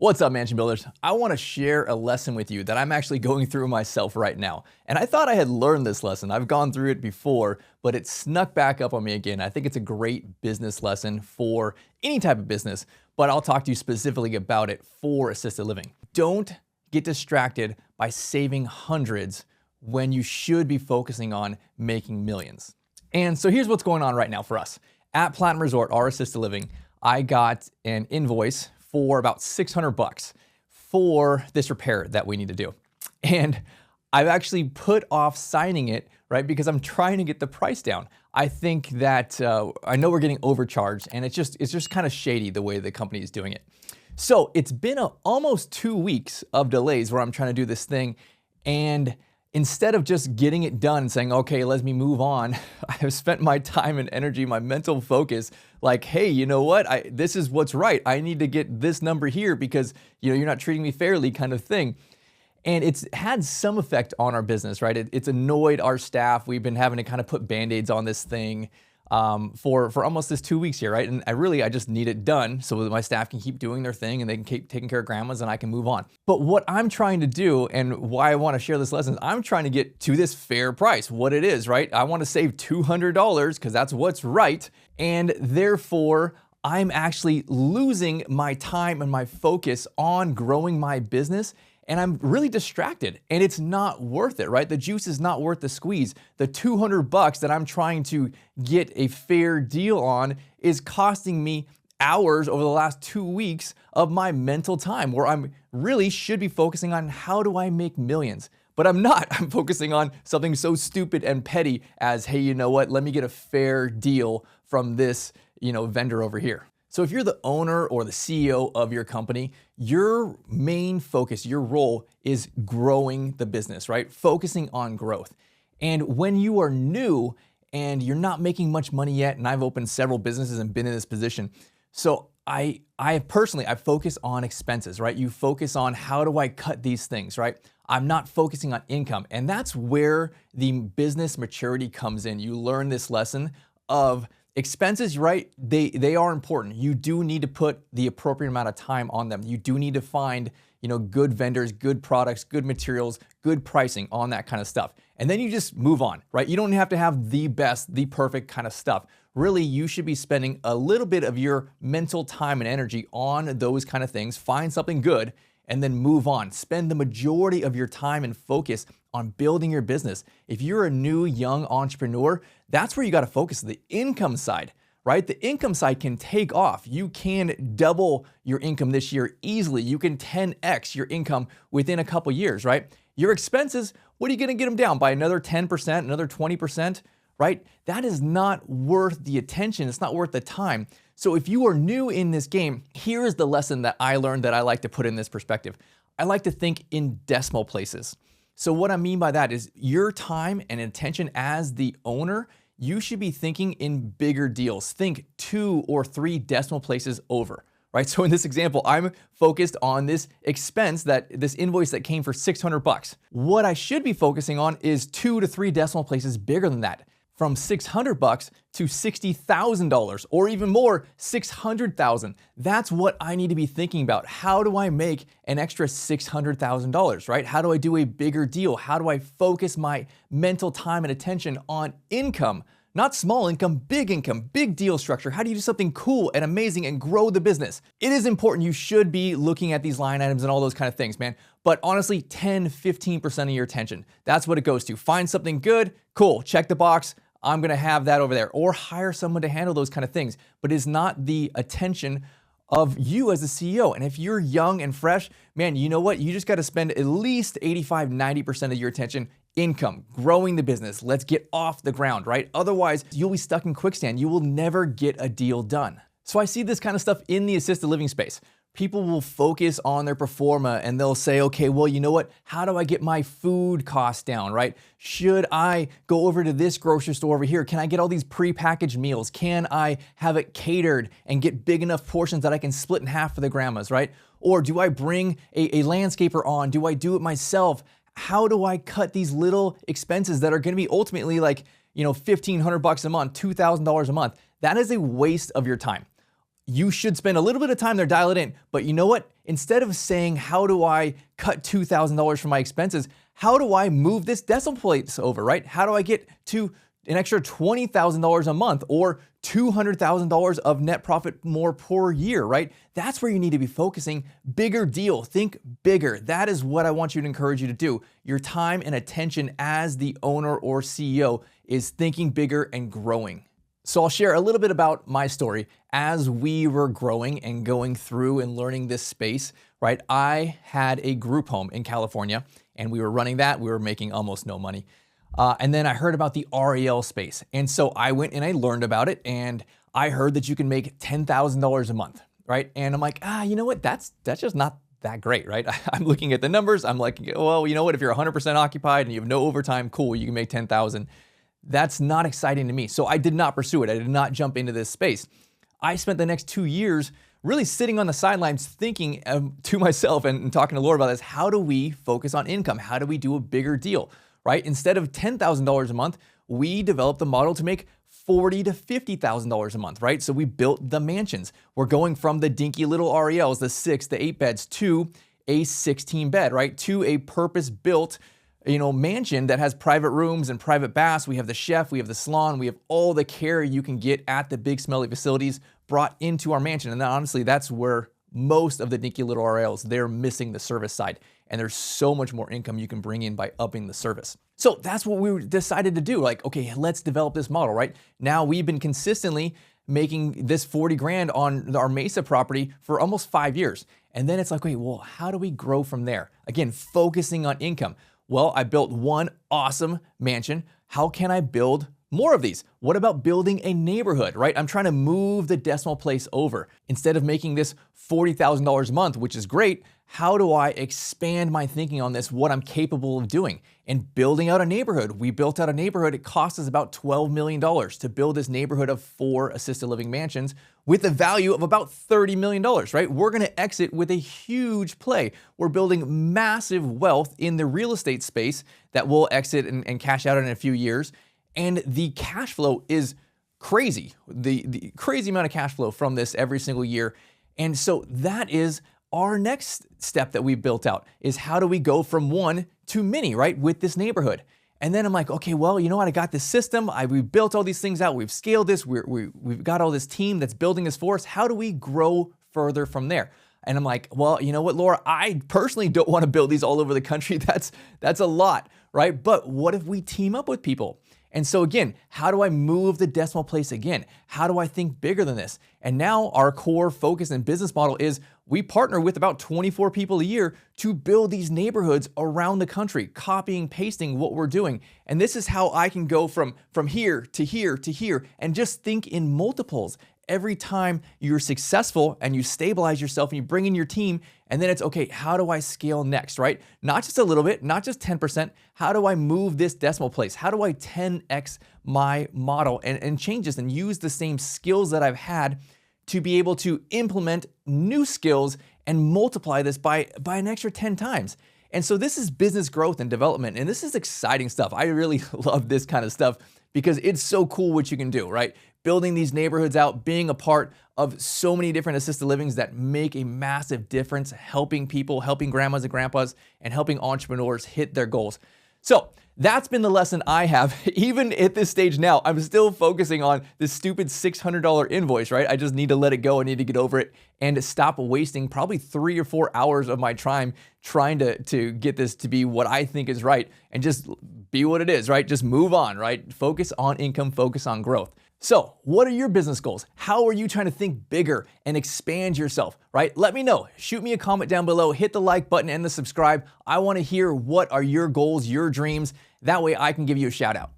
What's up, Mansion Builders? I want to share a lesson with you that I'm actually going through myself right now. And I thought I had learned this lesson. I've gone through it before, but it snuck back up on me again. I think it's a great business lesson for any type of business, but I'll talk to you specifically about it for assisted living. Don't get distracted by saving hundreds when you should be focusing on making millions. And so here's what's going on right now for us. At Platinum Resort, our assisted living, I got an invoice for about $600 for this repair that we need to do. And I've actually put off signing it, right? Because I'm trying to get the price down. I think that, I know we're getting overcharged and it's just kind of shady the way the company is doing it. So it's been almost 2 weeks of delays where I'm trying to do this thing. And instead of just getting it done and saying, okay, let me move on, I've spent my time and energy, my mental focus, like, hey, you know what? This is what's right. I need to get this number here because you're not treating me fairly, kind of thing. And it's had some effect on our business, right? It's annoyed our staff. We've been having to kind of put Band-Aids on this thing for almost this 2 weeks here, right? And I just need it done so that my staff can keep doing their thing and they can keep taking care of grandmas and I can move on. But what I'm trying to do and why I want to share this lesson is I'm trying to get to this fair price, what it is, right? I want to save $200 because that's what's right. And therefore, I'm actually losing my time and my focus on growing my business. And I'm really distracted and it's not worth it, right? The juice is not worth the squeeze. The $200 that I'm trying to get a fair deal on is costing me hours over the last 2 weeks of my mental time where I'm really should be focusing on how do I make millions? But I'm not. I'm focusing on something so stupid and petty as, hey, you know what? Let me get a fair deal from this, vendor over here. So if you're the owner or the CEO of your company, your main focus, your role is growing the business, right? Focusing on growth. And when you are new and you're not making much money yet, and I've opened several businesses and been in this position. So I focus on expenses, right? You focus on how do I cut these things, right? I'm not focusing on income. And that's where the business maturity comes in. You learn this lesson of expenses, right? They are important. You do need to put the appropriate amount of time on them. You do need to find, good vendors, good products, good materials, good pricing on that kind of stuff. And then you just move on, right? You don't have to have the best, the perfect kind of stuff. Really, you should be spending a little bit of your mental time and energy on those kind of things. Find something good and then move on. Spend the majority of your time and focus on building your business. If you're a new young entrepreneur, that's where you got to focus, the income side, right? The income side can take off. You can double your income this year easily. You can 10x your income within a couple years, right? Your expenses, what are you going to get them down by another 10%, another 20%, right? That is not worth the attention. It's not worth the time. So if you are new in this game, here is the lesson that I learned that I like to put in this perspective. I like to think in decimal places. So what I mean by that is your time and attention as the owner, you should be thinking in bigger deals. Think 2 or 3 decimal places over, right? So in this example, I'm focused on this expense, this invoice that came for $600. What I should be focusing on is 2 to 3 decimal places bigger than that. From $600 to $60,000 or even more, $600,000. That's what I need to be thinking about. How do I make an extra $600,000, right? How do I do a bigger deal? How do I focus my mental time and attention on income? Not small income, big deal structure. How do you do something cool and amazing and grow the business? It is important. You should be looking at these line items and all those kind of things, man. But honestly, 10, 15% of your attention. That's what it goes to. Find something good, cool, check the box. I'm gonna have that over there. Or hire someone to handle those kind of things. But it's not the attention of you as a CEO. And if you're young and fresh, man, you know what? You just gotta spend at least 85, 90% of your attention income, growing the business. Let's get off the ground, right? Otherwise, you'll be stuck in quicksand. You will never get a deal done. So I see this kind of stuff in the assisted living space. People will focus on their pro forma and they'll say, okay, well, you know what? How do I get my food costs down, right? Should I go over to this grocery store over here? Can I get all these prepackaged meals? Can I have it catered and get big enough portions that I can split in half for the grandmas, right? Or do I bring a landscaper on? Do I do it myself? How do I cut these little expenses that are gonna be ultimately like, $1,500 a month, $2,000 a month? That is a waste of your time. you should spend a little bit of time there, dial it in. But you know what? Instead of saying, how do I cut $2,000 from my expenses? How do I move this decimal place over, right? How do I get to an extra $20,000 a month or $200,000 of net profit more per year, right? That's where you need to be focusing. Bigger deal, think bigger. That is what I want you to encourage you to do. Your time and attention as the owner or CEO is thinking bigger and growing. So I'll share a little bit about my story as we were growing and going through and learning this space, right? I had a group home in California and we were running that. We were making almost no money. And then I heard about the REL space. And so I went and I learned about it and I heard that you can make $10,000 a month, right? And I'm like, you know what? That's just not that great, right? I'm looking at the numbers. I'm like, well, you know what? If you're 100% occupied and you have no overtime, cool, you can make 10,000. That's not exciting to me. So I did not pursue it. I did not jump into this space. I spent the next 2 years really sitting on the sidelines thinking to myself and talking to Laura about this. How do we focus on income? How do we do a bigger deal, right? Instead of $10,000 a month, we developed the model to make $40,000 to $50,000 a month, right? So we built the mansions. We're going from the dinky little RELs, the 6, the 8 beds, to a 16 bed, right? To a purpose-built mansion that has private rooms and private baths. We have the chef, we have the salon, we have all the care you can get at the big smelly facilities brought into our mansion. And then honestly, that's where most of the dinky little RLs, they're missing the service side. And there's so much more income you can bring in by upping the service. So that's what we decided to do. Like, okay, let's develop this model, right? Now we've been consistently making this 40 grand on our Mesa property for almost 5 years. And then it's like, wait, well, how do we grow from there? Again, focusing on income. Well, I built one awesome mansion. How can I build more of these? What about building a neighborhood, right? I'm trying to move the decimal place over. Instead of making this $40,000 a month, which is great, how do I expand my thinking on this, what I'm capable of doing? And building out a neighborhood. We built out a neighborhood. It cost us about $12 million to build this neighborhood of 4 assisted living mansions with a value of about $30 million, right? We're going to exit with a huge play. We're building massive wealth in the real estate space that we'll exit and cash out in a few years. And the cash flow is crazy. The crazy amount of cash flow from this every single year. And so that is our next step that we built out, is how do we go from one to many, right, with this neighborhood? And then I'm like, okay, well, you know what? I got this system. We built all these things out. We've scaled this. We've got all this team that's building this for us. How do we grow further from there? And I'm like, well, you know what, Laura? I personally don't want to build these all over the country. That's a lot, right? But what if we team up with people? And so again, how do I move the decimal place again? How do I think bigger than this? And now our core focus and business model is we partner with about 24 people a year to build these neighborhoods around the country, copying, pasting what we're doing. And this is how I can go from here to here to here and just think in multiples. Every time you're successful and you stabilize yourself and you bring in your team, and then it's, okay, how do I scale next, right? Not just a little bit, not just 10%. How do I move this decimal place? How do I 10x my model and change this and use the same skills that I've had to be able to implement new skills and multiply this by an extra 10 times? And so this is business growth and development, and this is exciting stuff. I really love this kind of stuff because it's so cool what you can do, right? Building these neighborhoods out, being a part of so many different assisted livings that make a massive difference, helping people, helping grandmas and grandpas, and helping entrepreneurs hit their goals. So that's been the lesson I have. Even at this stage now, I'm still focusing on this stupid $600 invoice, right? I just need to let it go. I need to get over it and stop wasting probably 3 or 4 hours of my time trying to get this to be what I think is right and just be what it is, right? Just move on, right? Focus on income, focus on growth. So what are your business goals? How are you trying to think bigger and expand yourself, right? Let me know. Shoot me a comment down below, hit the like button and the subscribe. I want to hear what are your goals, your dreams. That way I can give you a shout out.